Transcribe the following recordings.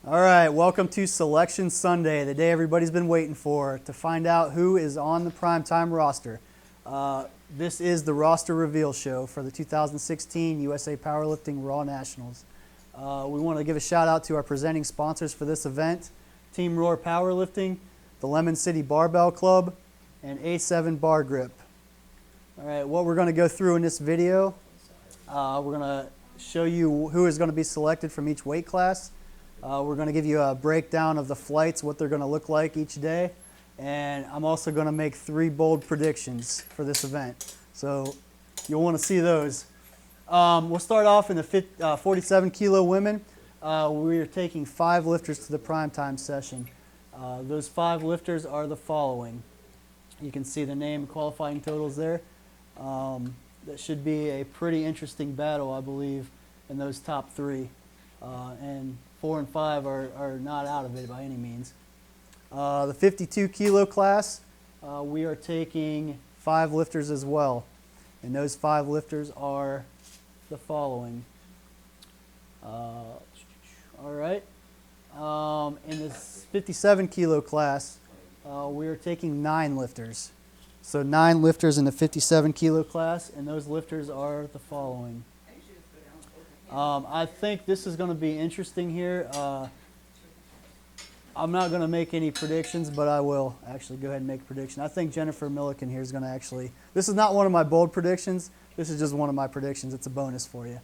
All right, welcome to Selection Sunday, the day everybody's been waiting for, to find out who is on the Primetime roster. This is the roster reveal show for the 2016 USA Powerlifting Raw Nationals. We want to give a shout out to our presenting sponsors for this event, Team Roar Powerlifting, the Lemon City Barbell Club, and A7 Bar Grip. All right, what we're going to go through in this video, we're going to show you who is going to be selected from each weight class. We're going to give you a breakdown of the flights, what they're going to look like each day, and I'm also going to make 3 bold predictions for this event. So you'll want to see those. We'll start off in the 47 kilo women. We are taking 5 lifters to the Primetime session. Those 5 lifters are the following. You can see the name qualifying totals there. That should be a pretty interesting battle, I believe, in those top 3. And 4 and 5 are not out of it by any means. The 52 kilo class, we are taking 5 lifters as well. And those 5 lifters are the following. All right. In this 57 kilo class, we are taking 9 lifters. So 9 lifters in the 57 kilo class, and those lifters are the following. I think this is going to be interesting here. I'm not going to make any predictions, but I will actually go ahead and make a prediction. I think Jennifer Milliken here is going to actually, this is not one of my bold predictions. This is just one of my predictions. It's a bonus for you.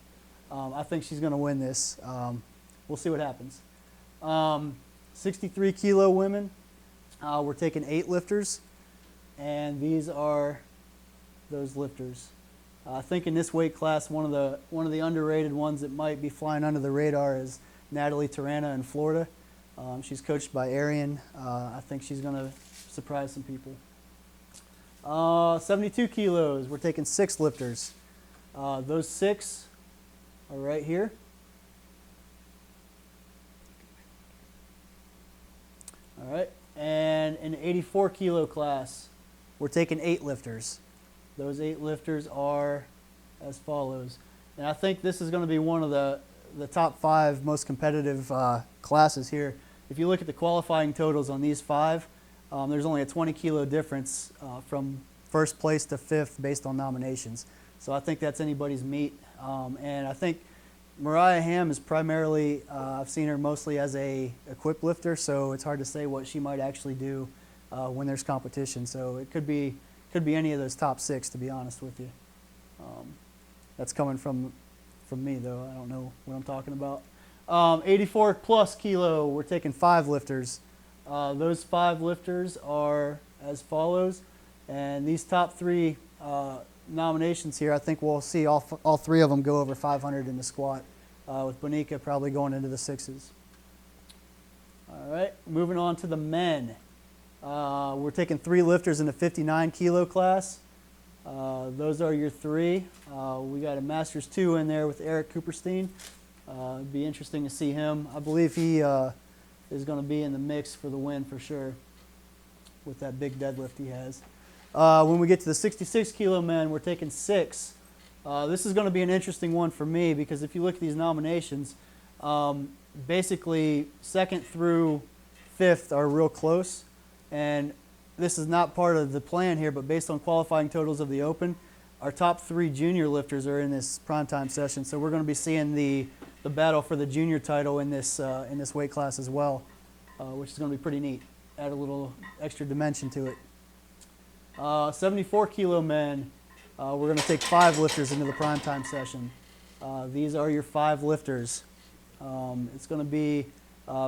I think she's going to win this. We'll see what happens. 63 kilo women, we're taking 8 lifters, and these are those lifters. I think in this weight class, one of the underrated ones that might be flying under the radar is Natalie Tarana in Florida. She's coached by Arian. I think she's going to surprise some people. 72 kilos, we're taking 6 lifters. Those 6 are right here. All right, and in the 84 kilo class, we're taking 8 lifters. Those 8 lifters are as follows. And I think this is going to be one of the top 5 most competitive classes here. If you look at the qualifying totals on these 5, there's only a 20 kilo difference from first place to 5th based on nominations. So I think that's anybody's meat. And I think Mariah Ham is primarily, I've seen her mostly as a equip lifter, so it's hard to say what she might actually do when there's competition. So it could be any of those top 6, to be honest with you. That's coming from me, though. I don't know what I'm talking about. 84 plus kilo, we're taking 5 lifters. Those 5 lifters are as follows. And these top 3 nominations here, I think we'll see all 3 of them go over 500 in the squat, with Bonica probably going into the 6s. All right, moving on to the men. We're taking 3 lifters in the 59 kilo class. Those are your 3. We got a Masters 2 in there with Eric Cooperstein. It'd be interesting to see him. I believe he is going to be in the mix for the win for sure with that big deadlift he has. When we get to the 66 kilo men, we're taking 6. This is going to be an interesting one for me because if you look at these nominations, basically 2nd through 5th are real close. And this is not part of the plan here, but based on qualifying totals of the Open, our top 3 junior lifters are in this Primetime session. So we're going to be seeing the battle for the junior title in this weight class as well, which is going to be pretty neat. Add a little extra dimension to it. 74 kilo men, we're going to take 5 lifters into the Primetime session. These are your 5 lifters. It's going to be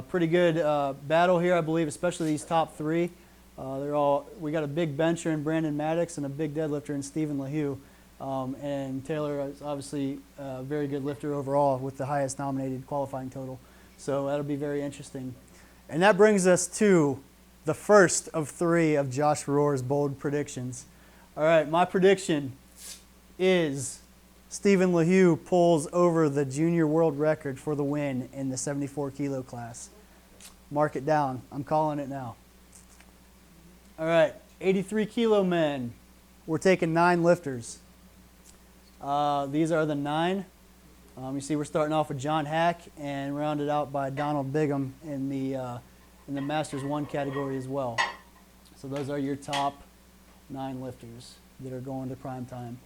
pretty good battle here, I believe, especially these top 3. We got a big bencher in Brandon Maddox and a big deadlifter in Stephen LaHue. And Taylor is obviously a very good lifter overall with the highest nominated qualifying total. So that'll be very interesting. And that brings us to the first of 3 of Josh Rohr's bold predictions. All right, my prediction is Stephen LaHue pulls over the junior world record for the win in the 74 kilo class. Mark it down. I'm calling it now. All right, 83 kilo men. We're taking 9 lifters. These are the 9. You see we're starting off with John Hack and rounded out by Donald Bigham in the Masters 1 category as well. So those are your top 9 lifters that are going to Primetime.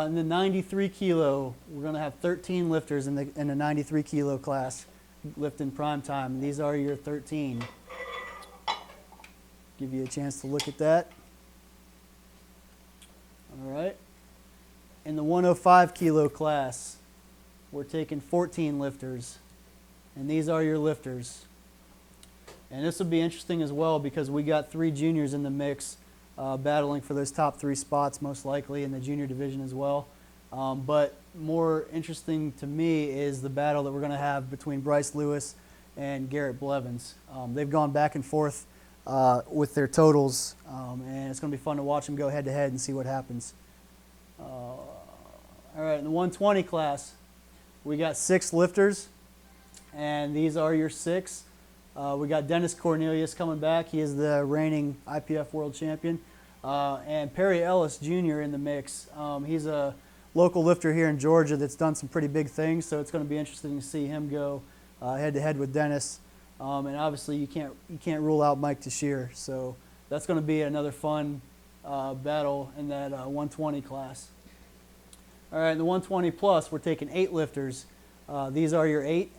In the 93 kilo, we're going to have 13 lifters in the 93 kilo class lifting Primetime. These are your 13. Give you a chance to look at that. All right. In the 105 kilo class, we're taking 14 lifters, and these are your lifters. And this will be interesting as well because we got 3 juniors in the mix battling for those top 3 spots most likely in the junior division as well. But more interesting to me is the battle that we're going to have between Bryce Lewis and Garrett Blevins. They've gone back and forth with their totals, and it's going to be fun to watch them go head to head and see what happens. All right, in the 120 class, we got 6 lifters, and these are your 6. We got Dennis Cornelius coming back. He is the reigning IPF world champion. And Perry Ellis Jr. in the mix. He's a local lifter here in Georgia that's done some pretty big things, so it's going to be interesting to see him go head-to-head with Dennis. And obviously you can't rule out Mike Tashir, so that's going to be another fun battle in that 120 class. All right, in the 120 plus, we're taking 8 lifters. These are your 8.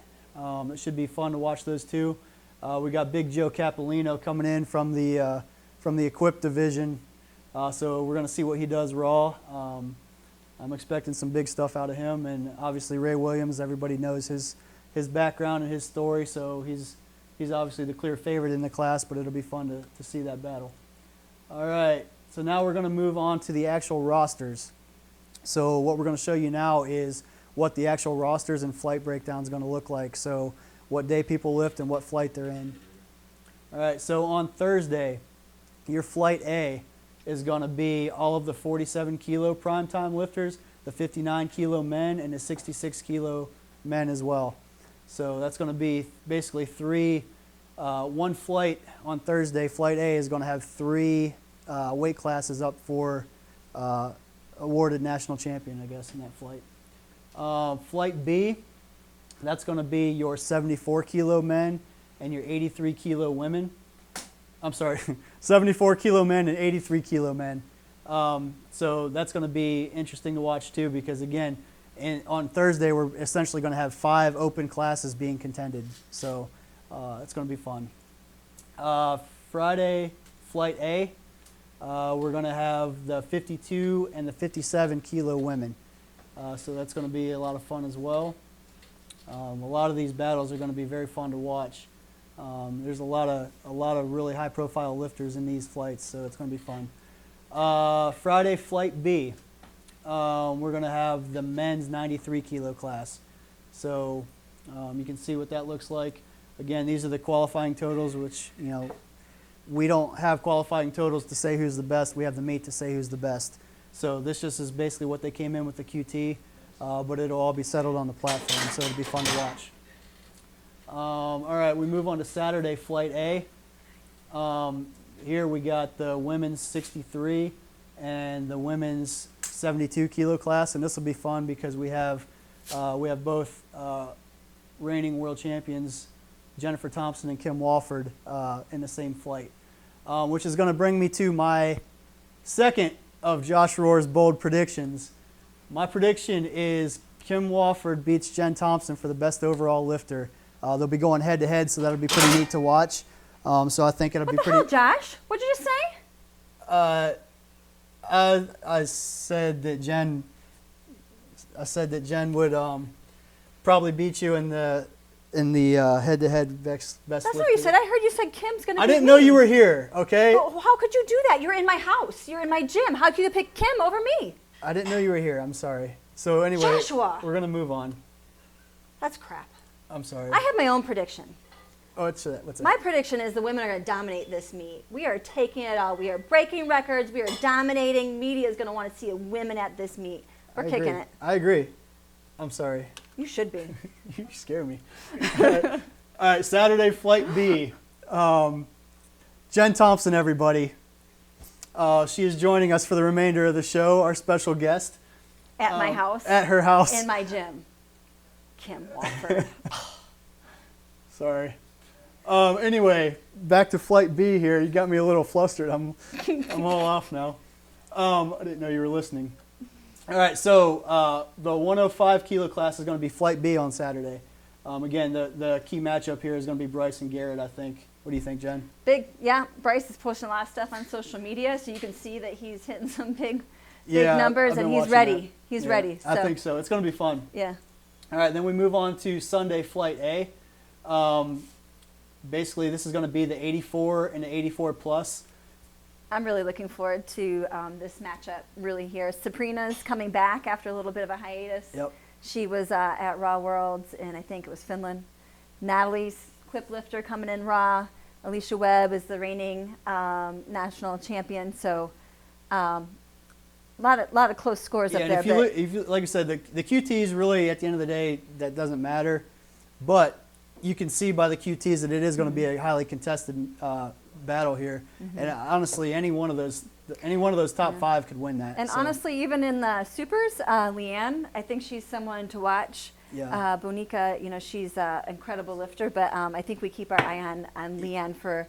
It should be fun to watch those too. We got Big Joe Capolino coming in from the equipped division, so we're going to see what he does raw. I'm expecting some big stuff out of him, and obviously Ray Williams. Everybody knows his background and his story, so he's obviously the clear favorite in the class. But it'll be fun to see that battle. All right, so now we're going to move on to the actual rosters. So what we're going to show you now is what the actual rosters and flight breakdown is going to look like. So what day people lift and what flight they're in. All right, so on Thursday, your flight A is going to be all of the 47 kilo Primetime lifters, the 59 kilo men, and the 66 kilo men as well. So that's going to be basically 3, one flight on Thursday. Flight A is going to have 3 weight classes up for awarded national champion, I guess, in that flight. Flight B, that's going to be your 74 kilo men and your 83 kilo women. I'm sorry, 74 kilo men and 83 kilo men. So that's going to be interesting to watch too, because again, on Thursday we're essentially going to have 5 open classes being contended. So it's going to be fun. Friday, flight A, we're going to have the 52 and the 57 kilo women. So that's going to be a lot of fun as well. A lot of these battles are going to be very fun to watch. There's a lot of really high-profile lifters in these flights, so it's going to be fun. Friday, flight B, we're going to have the men's 93 kilo class. So you can see what that looks like. Again, these are the qualifying totals, which, you know, we don't have qualifying totals to say who's the best. We have the meet to say who's the best. So this just is basically what they came in with the QT, but it'll all be settled on the platform, so it'll be fun to watch. All right, we move on to Saturday, flight A. Here we got the women's 63 and the women's 72 kilo class, and this will be fun because we have both reigning world champions, Jennifer Thompson and Kim Walford, in the same flight, which is going to bring me to my second of Josh Rohr's bold predictions. My prediction is Kim Walford beats Jen Thompson for the best overall lifter. They'll be going head to head, so that'll be pretty neat to watch. So I think it'll be pretty. What the hell, Josh? What'd you just say? I said that Jen. I said that Jen would probably beat you in the head-to-head best. That's not what you said. I heard you said Kim's gonna. I didn't know you were here. Okay. Well, how could you do that? You're in my house. You're in my gym. How could you pick Kim over me? I didn't know you were here. I'm sorry. So anyway, Joshua. We're gonna move on. That's crap. I'm sorry. I have my own prediction. Oh, what's that? My prediction is the women are going to dominate this meet. We are taking it all. We are breaking records. We are dominating. Media is going to want to see women at this meet. We're kicking it. I agree. I'm sorry. You should be. You scare me. All right, Saturday, flight B. Jen Thompson, everybody. She is joining us for the remainder of the show, our special guest. At my house. At her house. In my gym. Kim Walford. Sorry. Anyway, back to flight B here. You got me a little flustered. I'm all off now. I didn't know you were listening. All right, so the 105 kilo class is going to be flight B on Saturday. Again, the key matchup here is going to be Bryce and Garrett, I think. What do you think, Jen? Yeah. Bryce is posting a lot of stuff on social media, so you can see that he's hitting some big numbers, and he's ready. That. He's ready. So. I think so. It's going to be fun. Yeah. All right, then we move on to Sunday flight A. Basically, this is going to be the 84 and the 84 plus. I'm really looking forward to this matchup really here. Sabrina's coming back after a little bit of a hiatus. Yep. She was at Raw Worlds in, I think it was Finland. Natalie's clip lifter coming in Raw. Alicia Webb is the reigning national champion. So a lot of close scores up there. If you, like I said, the QTs really, at the end of the day, that doesn't matter. But you can see by the QTs that it is going to be a highly contested battle here. And honestly, any one of those top five could win that. And honestly, even in the supers, Leanne, I think she's someone to watch. Yeah. Bonica, she's an incredible lifter, but I think we keep our eye on Leanne for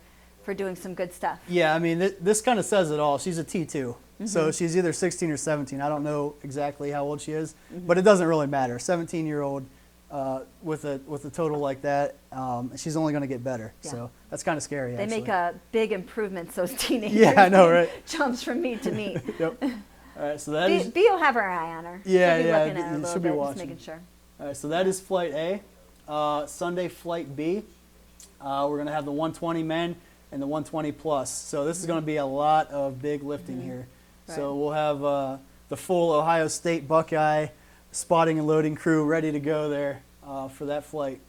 doing some good stuff. Yeah, I mean, this kind of says it all. She's a T2, so she's either 16 or 17. I don't know exactly how old she is, but it doesn't really matter. 17-year-old with a total like that, she's only going to get better. Yeah. So that's kind of scary. They actually. make big improvements, those teenagers. Yeah, I know, right? Jumps from meet to meet. Yep. All right, so that is. B will have her eye on her. Yeah, she'll be yeah. looking at her a little bit, just making sure. All right, so that is flight A. Sunday flight B. We're going to have the 120 men and the 120 plus. So this is going to be a lot of big lifting here. Right. So we'll have the full Ohio State Buckeye spotting and loading crew ready to go there for that flight.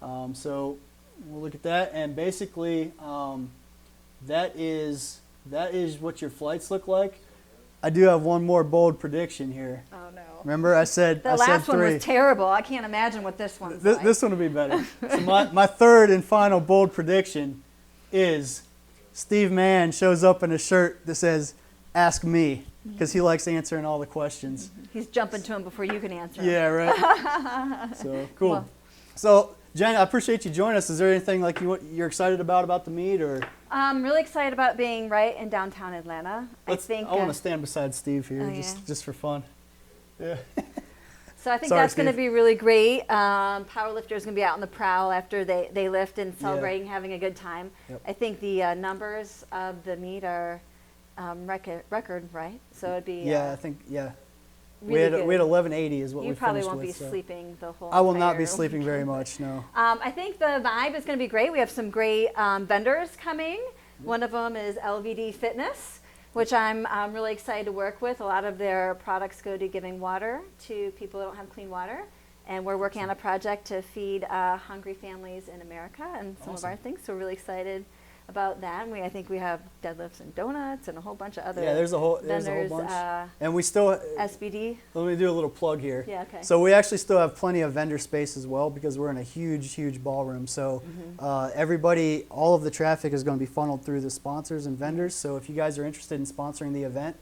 So we'll look at that, and basically that is what your flights look like. I do have one more bold prediction here. Oh no! Remember, I said the last three. one was terrible. I can't imagine what this one's like. This one will be better. So my third and final bold prediction is Steve Mann shows up in a shirt that says "Ask me," because he likes answering all the questions. He's jumping to him before you can answer him. Yeah, right. So cool. Well, so Jen, I appreciate you joining us. Is there anything like you're excited about the meet, or? I'm really excited about being right in downtown Atlanta. I want to stand beside Steve here, just for fun. Yeah. So I think Sorry, that's going to be really great. Powerlifters going to be out on the prowl after they lift and celebrating, having a good time. Yep. I think the numbers of the meet are record, right? So it'd be I think really we had 1180 is what we finished with. You probably won't be sleeping the whole. I will not be sleeping very much. No. I think the vibe is going to be great. We have some great vendors coming. One of them is LVD Fitness, which I'm really excited to work with. A lot of their products go to giving water to people who don't have clean water. And we're working on a project to feed hungry families in America and some of our things. So we're really excited about that. And I think we have deadlifts and donuts and a whole bunch of other there's a whole bunch. And we still SBD. Let me do a little plug here. Yeah, okay. So we actually still have plenty of vendor space as well, because we're in a huge ballroom. So everybody, all of the traffic is going to be funneled through the sponsors and vendors. So if you guys are interested in sponsoring the event,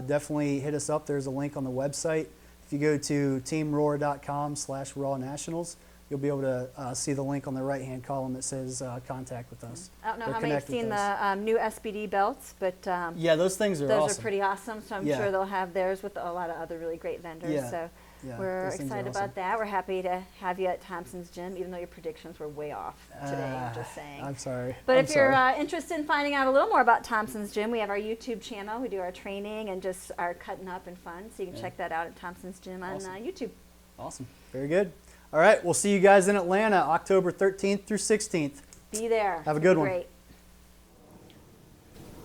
definitely hit us up. There's a link on the website. If you go to teamroar.com/Raw Nationals, you'll be able to see the link on the right-hand column that says contact with us. I don't know how many have seen the new SBD belts, but yeah, those things are awesome. Those are pretty awesome, so I'm sure they'll have theirs with a lot of other really great vendors. Yeah. So we're excited about that. We're happy to have you at Thompson's Gym, even though your predictions were way off today, I'm just saying. I'm sorry. But if you're interested in finding out a little more about Thompson's Gym, we have our YouTube channel. We do our training and just our cutting up and fun, so you can check that out at Thompson's Gym on YouTube. Awesome. Very good. All right, we'll see you guys in Atlanta, October 13th through 16th. Be there. Have a good one. Great.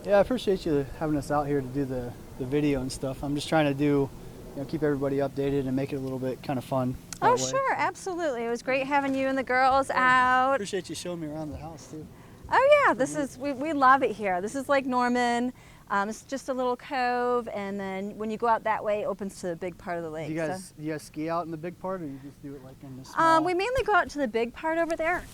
Yeah, I appreciate you having us out here to do the video and stuff. I'm just trying to keep everybody updated and make it a little bit kind of fun. Oh, sure, absolutely. It was great having you and the girls out. Appreciate you showing me around the house too. Oh yeah, we love it here. This is Lake Norman. It's just a little cove, and then when you go out that way, it opens to the big part of the lake. Do you guys ski out in the big part, or you just do it like in the small? We mainly go out to the big part over there.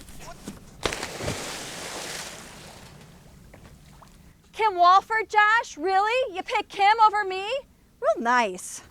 Kim Walford, Josh, really? You pick Kim over me? Real nice.